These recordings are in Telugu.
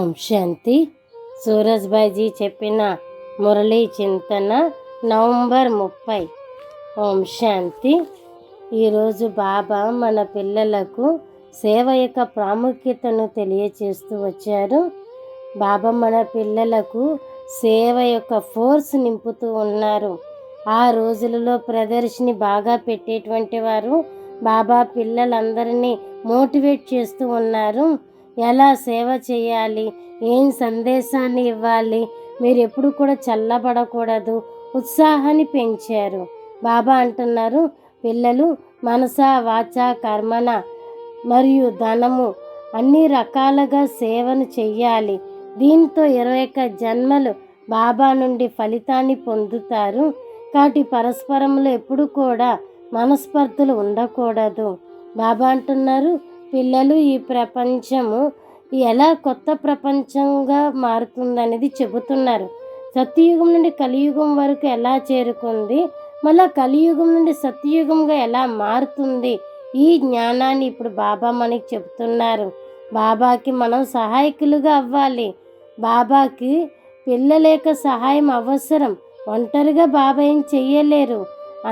ఓం శాంతి. సూరజ్భాయ్జీ చెప్పిన మురళీ చింతన నవంబర్ 30. ఓం శాంతి. ఈరోజు బాబా మన పిల్లలకు సేవ యొక్క ప్రాముఖ్యతను తెలియచేస్తూ వచ్చారు. బాబా మన పిల్లలకు సేవ యొక్క ఫోర్స్ నింపుతూ ఉన్నారు. ఆ రోజులలో ప్రదర్శిని బాగా పెట్టేటువంటి వారు బాబా పిల్లలందరినీ మోటివేట్ చేస్తూ ఉన్నారు. ఎలా సేవ చేయాలి, ఏం సందేశాన్ని ఇవ్వాలి, మీరు ఎప్పుడు కూడా చల్లబడకూడదు, ఉత్సాహాన్ని పెంచారు. బాబా అంటున్నారు, పిల్లలు మనస వాచ కర్మన మరియు ధనము అన్ని రకాలుగా సేవను చెయ్యాలి. దీంతో 21 జన్మలు బాబా నుండి ఫలితాన్ని పొందుతారు. కాబట్టి పరస్పరంలో ఎప్పుడు కూడా మనస్పర్ధలు ఉండకూడదు. బాబా అంటున్నారు, పిల్లలు ఈ ప్రపంచము ఎలా కొత్త ప్రపంచంగా మారుతుందనేది చెబుతున్నారు. సత్యయుగం నుండి కలియుగం వరకు ఎలా చేరుకుంది, మళ్ళా కలియుగం నుండి సత్యయుగంగా ఎలా మారుతుంది, ఈ జ్ఞానాన్ని ఇప్పుడు బాబా మనకి చెబుతున్నారు. బాబాకి మనం సహాయకులుగా అవ్వాలి. బాబాకి పిల్లల యొక్క సహాయం అవసరం. ఒంటరిగా బాబా ఏం చెయ్యలేరు.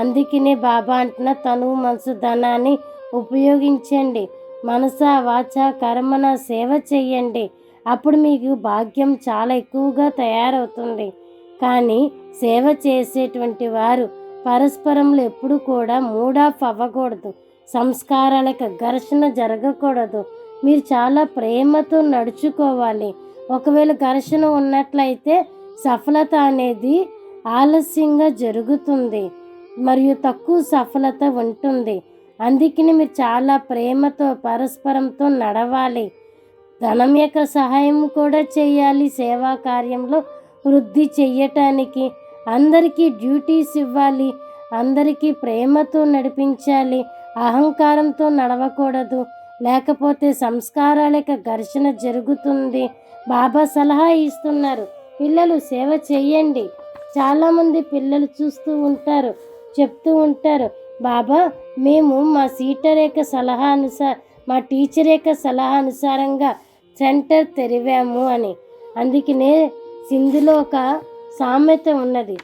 అందుకనే బాబా అంటున్న తనువు మనసు ధనాన్ని ఉపయోగించండి. మనస వాచ కర్మన సేవ చెయ్యండి. అప్పుడు మీకు భాగ్యం చాలా ఎక్కువగా తయారవుతుంది. కానీ సేవ చేసేటువంటి వారు పరస్పరంలో ఎప్పుడు కూడా మూడాఫ్ అవ్వకూడదు. సంస్కారాలకు ఘర్షణ జరగకూడదు. మీరు చాలా ప్రేమతో నడుచుకోవాలి. ఒకవేళ ఘర్షణ ఉన్నట్లయితే సఫలత అనేది ఆలస్యంగా జరుగుతుంది మరియు తక్కువ సఫలత ఉంటుంది. అందుకని మీరు చాలా ప్రేమతో పరస్పరంతో నడవాలి. ధనం యొక్క సహాయం కూడా చేయాలి. సేవా కార్యంలో వృద్ధి చెయ్యటానికి అందరికీ డ్యూటీస్ ఇవ్వాలి. అందరికీ ప్రేమతో నడిపించాలి. అహంకారంతో నడవకూడదు. లేకపోతే సంస్కారాల యొక్క ఘర్షణ జరుగుతుంది. బాబా సలహా ఇస్తున్నారు, పిల్లలు సేవ చెయ్యండి. చాలామంది పిల్లలు చూస్తూ ఉంటారు, చెప్తూ ఉంటారు, బాబా మేము మా మా టీచర్ యొక్క సలహా అనుసారంగా సెంటర్ తెరివాము అని. అందుకనే సింధులో ఒక సామెత ఉన్నది,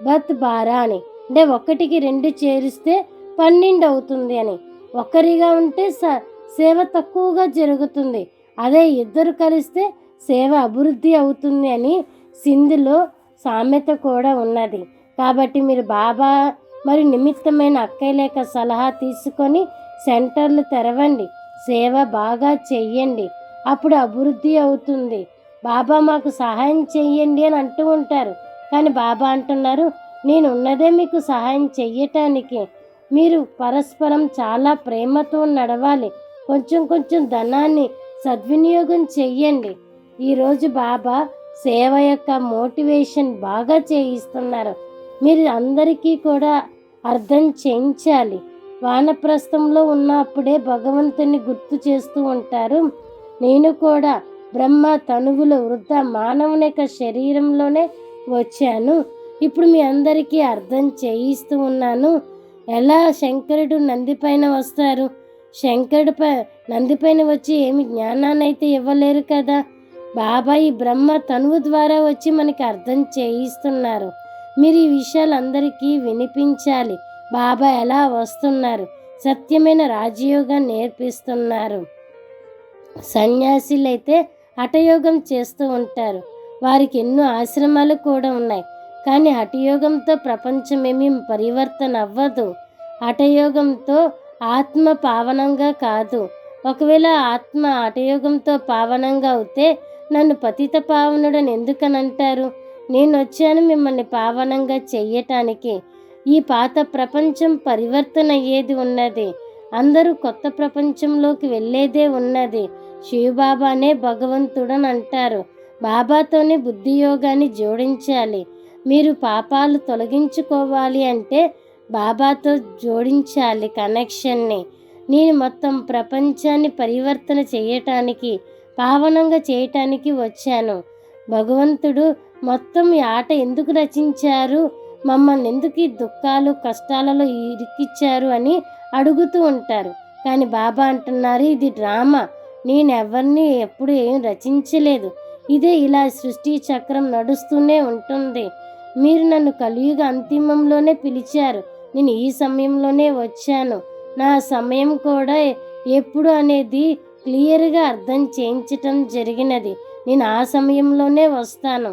బత్ బారా అని. అంటే 1కి 2 చేరిస్తే 12 అవుతుంది అని. ఒక్కరిగా ఉంటే సేవ తక్కువగా జరుగుతుంది. అదే 2 కలిస్తే సేవ అభివృద్ధి అవుతుంది అని సింధులో సామెత కూడా ఉన్నది. కాబట్టి మీరు బాబా మరి నిమిత్తమైన అక్కయ్య లేక సలహా తీసుకొని సెంటర్లు తెరవండి. సేవ బాగా చెయ్యండి. అప్పుడు అభివృద్ధి అవుతుంది. బాబా మాకు సహాయం చెయ్యండి అని అంటూ ఉంటారు. కానీ బాబా అంటున్నారు, నేను ఉన్నదే మీకు సహాయం చెయ్యటానికి. మీరు పరస్పరం చాలా ప్రేమతో నడవాలి. కొంచెం ధనాన్ని సద్వినియోగం చెయ్యండి. ఈరోజు బాబా సేవ యొక్క మోటివేషన్ బాగా చేయిస్తున్నారు. మీరు అందరికీ కూడా అర్థం చేయించాలి. వానప్రస్థంలో ఉన్నప్పుడే భగవంతుని గుర్తు చేస్తూ ఉంటారు, నేను కూడా బ్రహ్మ తనువులో వృద్ధ మానవుని యొక్క శరీరంలోనే వచ్చాను. ఇప్పుడు మీ అందరికీ అర్థం చేయిస్తూ ఉన్నాను. ఎలా శంకరుడు నందిపైన వస్తారు, నందిపైన వచ్చి ఏమి జ్ఞానాన్ని అయితే ఇవ్వలేరు కదా. బాబా ఈ బ్రహ్మ తనువు ద్వారా వచ్చి మనకి అర్థం చేయిస్తున్నారు. మీరు ఈ విషయాలు అందరికీ వినిపించాలి. బాబా ఎలా వస్తున్నారు, సత్యమైన రాజయోగం నేర్పిస్తున్నారు. సన్యాసులైతే హఠయోగం చేస్తూ ఉంటారు. వారికి ఎన్నో ఆశ్రమాలు కూడా ఉన్నాయి. కానీ హఠయోగంతో ప్రపంచమేమీ పరివర్తన అవ్వదు. హఠయోగంతో ఆత్మ పావనంగా కాదు. ఒకవేళ ఆత్మ హఠయోగంతో పావనంగా అవుతే నన్ను పతిత పావనుడని ఎందుకనంటారు? నేను వచ్చాను మిమ్మల్ని పావనంగా చెయ్యటానికి. ఈ పాత ప్రపంచం పరివర్తన అయ్యేది ఉన్నది. అందరూ కొత్త ప్రపంచంలోకి వెళ్ళేదే ఉన్నది. శివబాబానే భగవంతుడని అంటారు. బాబాతోనే బుద్ధియోగాన్ని జోడించాలి. మీరు పాపాలు తొలగించుకోవాలి అంటే బాబాతో జోడించాలి కనెక్షన్ని. నేను మొత్తం ప్రపంచాన్ని పరివర్తన చేయటానికి, పావనంగా చేయటానికి వచ్చాను. భగవంతుడు మొత్తం ఈ ఆట ఎందుకు రచించారు, మమ్మల్ని ఎందుకు ఈ దుఃఖాలు కష్టాలలో ఇరికిచ్చారు అని అడుగుతూ ఉంటారు. కానీ బాబా అంటున్నారు, ఇది డ్రామా. నేనెవరిని ఎప్పుడు ఏం రచించలేదు. ఇదే ఇలా సృష్టి చక్రం నడుస్తూనే ఉంటుంది. మీరు నన్ను కలియుగ అంతిమంలోనే పిలిచారు. నేను ఈ సమయంలోనే వచ్చాను. నా సమయం కూడా ఎప్పుడు అనేది క్లియర్గా అర్థం చేయించటం జరిగినది. నేను ఆ సమయంలోనే వస్తాను.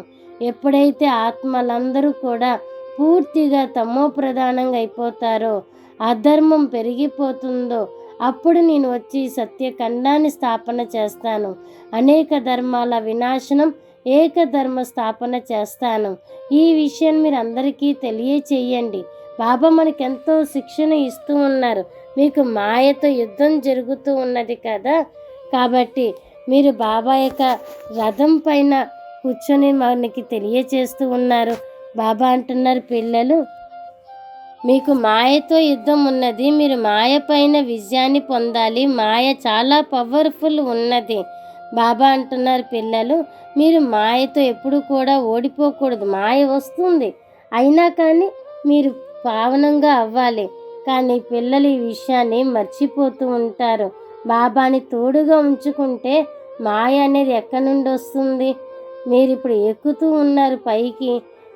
ఎప్పుడైతే ఆత్మలందరూ కూడా పూర్తిగా తమో ప్రధానంగా అయిపోతారో, అధర్మం పెరిగిపోతుందో, అప్పుడు నేను వచ్చి సత్యఖండాన్ని స్థాపన చేస్తాను. అనేక ధర్మాల వినాశనం, ఏకధర్మ స్థాపన చేస్తాను. ఈ విషయం మీరు అందరికీ తెలియచేయండి. బాబా మనకెంతో శిక్షణ ఇస్తూ ఉన్నారు. మీకు మాయతో యుద్ధం జరుగుతూ ఉన్నది కదా, కాబట్టి మీరు బాబా యొక్క రథం పైన కూర్చొని మనకి తెలియచేస్తూ ఉన్నారు. బాబా అంటున్నారు, పిల్లలు మీకు మాయతో యుద్ధం ఉన్నది. మీరు మాయ పైన విజయాన్ని పొందాలి. మాయ చాలా పవర్ఫుల్ ఉన్నది. బాబా అంటున్నారు, పిల్లలు మీరు మాయతో ఎప్పుడు కూడా ఓడిపోకూడదు. మాయ వస్తుంది, అయినా కానీ మీరు పావనంగా అవ్వాలి. కానీ పిల్లలు ఈ విషయాన్ని మర్చిపోతూ ఉంటారు. బాబాని తోడుగా ఉంచుకుంటే మాయ అనేది ఎక్కడి నుండి వస్తుంది? మీరు ఇప్పుడు ఎక్కుతూ ఉన్నారు పైకి.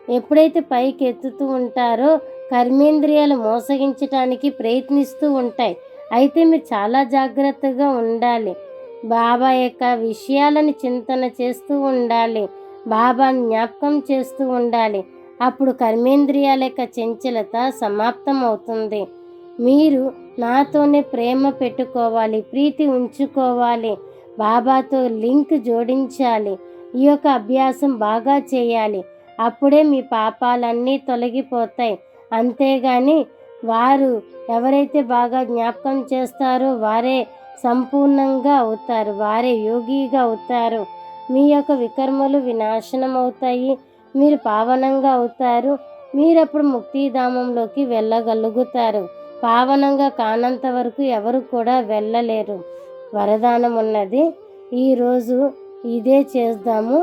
ఎప్పుడైతే పైకి ఎత్తుతూ ఉంటారో కర్మేంద్రియాలు మోసగించటానికి ప్రయత్నిస్తూ ఉంటాయి. అయితే మీరు చాలా జాగ్రత్తగా ఉండాలి. బాబా యొక్క విషయాలను చింతన చేస్తూ ఉండాలి. బాబాని జ్ఞాపకం చేస్తూ ఉండాలి. అప్పుడు కర్మేంద్రియాల యొక్క చంచలత సమాప్తం అవుతుంది. మీరు నాతోనే ప్రేమ పెట్టుకోవాలి, ప్రీతి ఉంచుకోవాలి, బాబాతో లింక్ జోడించాలి. ఈ యొక్క అభ్యాసం బాగా చేయాలి. అప్పుడే మీ పాపాలన్నీ తొలగిపోతాయి. అంతేగాని వారు ఎవరైతే బాగా జ్ఞాపకం చేస్తారో వారే సంపూర్ణంగా అవుతారు, వారే యోగిగా అవుతారు. మీ యొక్క వికర్మలు వినాశనం అవుతాయి, మీరు పావనంగా అవుతారు. మీరప్పుడు ముక్తిధామంలోకి వెళ్ళగలుగుతారు. పావనంగా కానంత వరకు ఎవరు కూడా వెళ్ళలేరు. వరదానం ఉన్నది. ఈరోజు ఇదే చేద్దాము.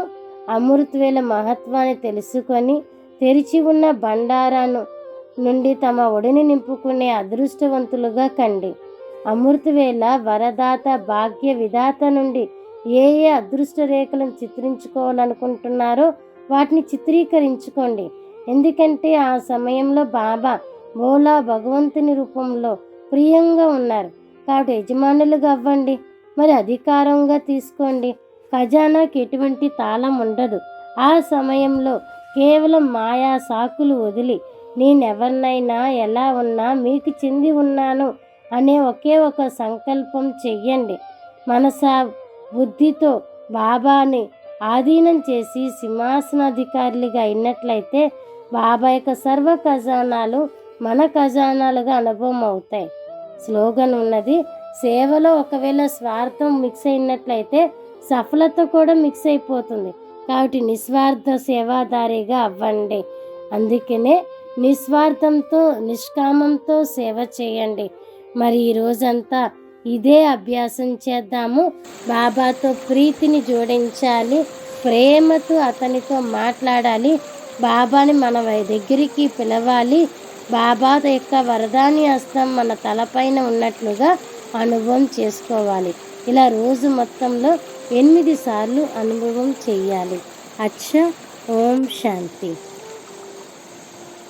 అమృతవేళ మహత్వాన్ని తెలుసుకొని తెరిచి ఉన్న బండారాను నుండి తమ ఒడిని నింపుకునే అదృష్టవంతులుగా కండి. అమృతవేళ వరదాత భాగ్య విధాత నుండి ఏ ఏ అదృష్ట రేఖలను చిత్రించుకోవాలనుకుంటున్నారో వాటిని చిత్రీకరించుకోండి. ఎందుకంటే ఆ సమయంలో బాబా బోలా భగవంతుని రూపంలో ప్రియంగా ఉన్నారు. కాబట్టి యజమానులుగా అవ్వండి, మరి అధికారంగా తీసుకోండి. ఖజానాకి ఎటువంటి తాళం ఉండదు. ఆ సమయంలో కేవలం మాయా సాకులు వదిలి నేనెవరినైనా ఎలా ఉన్నా మీకు చెంది ఉన్నాను అనే ఒకే ఒక సంకల్పం చెయ్యండి. మనసా బుద్ధితో బాబాని ఆధీనం చేసి సింహాసనాధికారులుగా అయినట్లయితే బాబా యొక్క సర్వ ఖజానాలు మన ఖజానాలుగా అనుభవం అవుతాయి. స్లోగన్ ఉన్నది, సేవలో ఒకవేళ స్వార్థం మిక్స్ అయినట్లయితే సఫలత కూడా మిక్స్ అయిపోతుంది. కాబట్టి నిస్వార్థ సేవాదారిగా అవ్వండి. అందుకనే నిస్వార్థంతో నిష్కామంతో సేవ చేయండి. మరి ఈ రోజంతా ఇదే అభ్యాసం చేద్దాము. బాబాతో ప్రీతిని జోడించాలి, ప్రేమతో అతనితో మాట్లాడాలి, బాబాని మన దగ్గరికి పిలవాలి. బాబా యొక్క వరదాని హస్తం మన తలపైన ఉన్నట్లుగా అనుభవం చేసుకోవాలి. ఇలా రోజు మొత్తంలో 8 సార్లు అనుభవం చేయాలి. అచ్చా, ఓం శాంతి.